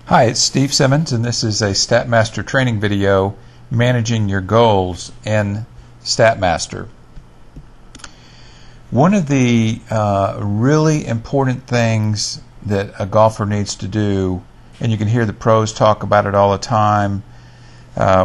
Hi, it's Steve Simmons, and this is a StatMaster training video, Managing Your Goals in StatMaster. One of the really important things that a golfer needs to do, and you can hear the pros talk about it all the time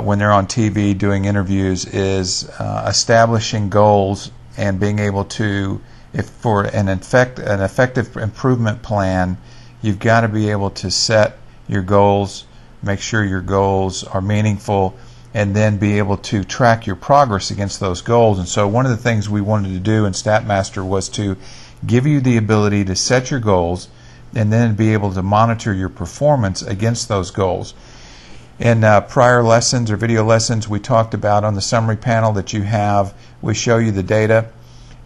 when they're on TV doing interviews, is establishing goals and being able to, if for an effective improvement plan, you've got to be able to set your goals, make sure your goals are meaningful, and then be able to track your progress against those goals. And so one of the things we wanted to do in StatMaster was to give you the ability to set your goals and then be able to monitor your performance against those goals. In prior lessons or video lessons, we talked about on the summary panel that you have, we show you the data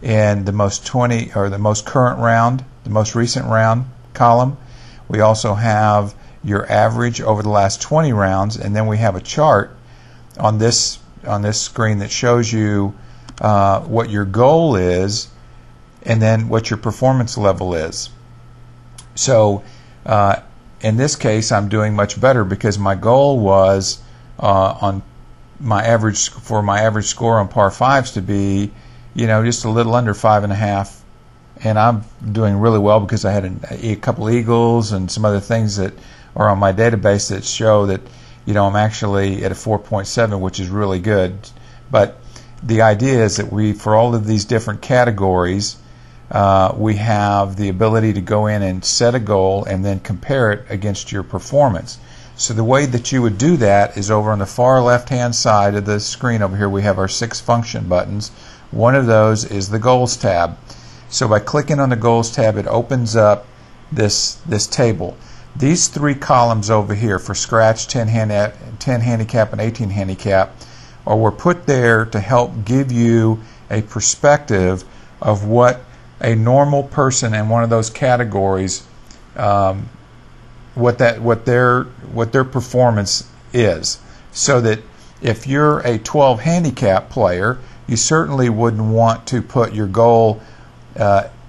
in the most current round, the most recent round column. We also have your average over the last 20 rounds, and then we have a chart on this screen that shows you what your goal is and then what your performance level is. So in this case, I'm doing much better because my goal was on my average score on par fives to be, just a little under 5.5, and I'm doing really well because I had a couple eagles and some other things that are on my database that show that I'm actually at a 4.7, which is really good. But the idea is that for all of these different categories, we have the ability to go in and set a goal and then compare it against your performance. So the way that you would do that is over on the far left hand side of the screen over here we have our 6 function buttons. One of those is the Goals tab. So by clicking on the Goals tab, it opens up this table. These 3 columns over here for Scratch, 10 handicap, and 18 handicap were put there to help give you a perspective of what a normal person in one of those categories, what their performance is. So that if you're a 12 handicap player, you certainly wouldn't want to put your goal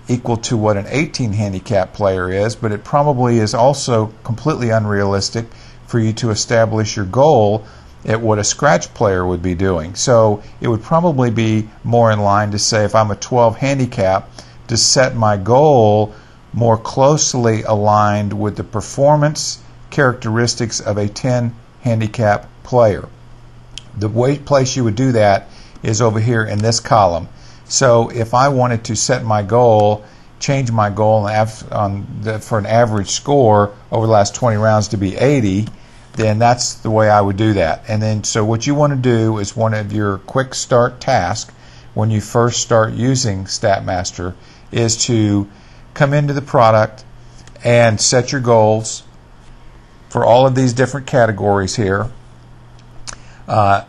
equal to what an 18 handicap player is, but it probably is also completely unrealistic for you to establish your goal at what a scratch player would be doing. So it would probably be more in line to say, if I'm a 12 handicap, to set my goal more closely aligned with the performance characteristics of a 10 handicap player. The place you would do that is over here in this column. So if I wanted to set my goal, change my goal for an average score over the last 20 rounds to be 80, then that's the way I would do that. And then so what you want to do is one of your quick start tasks when you first start using StatMaster is to come into the product and set your goals for all of these different categories here.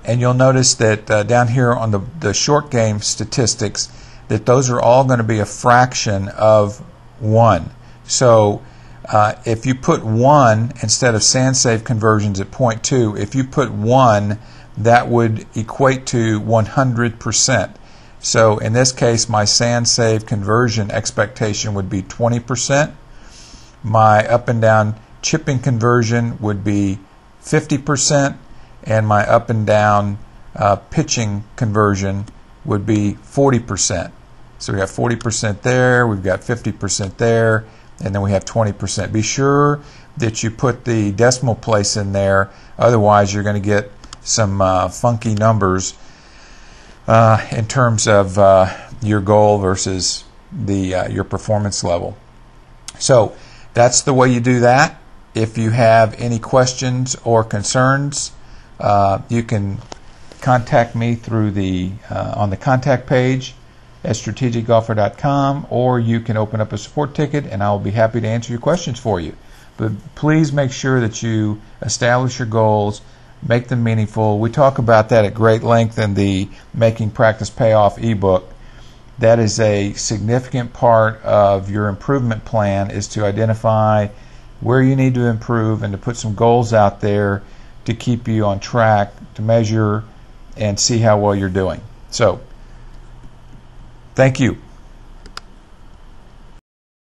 And you'll notice that down here on the short game statistics, that those are all going to be a fraction of 1. So if you put 1 instead of sans save conversions at 0.2, if you put 1, that would equate to 100%. So in this case, my sans save conversion expectation would be 20%. My up and down chipping conversion would be 50%. And my up and down pitching conversion would be 40%. So we have 40% there, we've got 50% there, and then we have 20%. Be sure that you put the decimal place in there, otherwise you're going to get some funky numbers in terms of your goal versus your performance level. So that's the way you do that. If you have any questions or concerns, you can contact me through on the contact page at strategicgolfer.com, or you can open up a support ticket and I'll be happy to answer your questions for you. But please make sure that you establish your goals, make them meaningful. We talk about that at great length in the Making Practice Pay Off ebook. That is a significant part of your improvement plan, is to identify where you need to improve and to put some goals out there to keep you on track, to measure and see how well you're doing. So, thank you.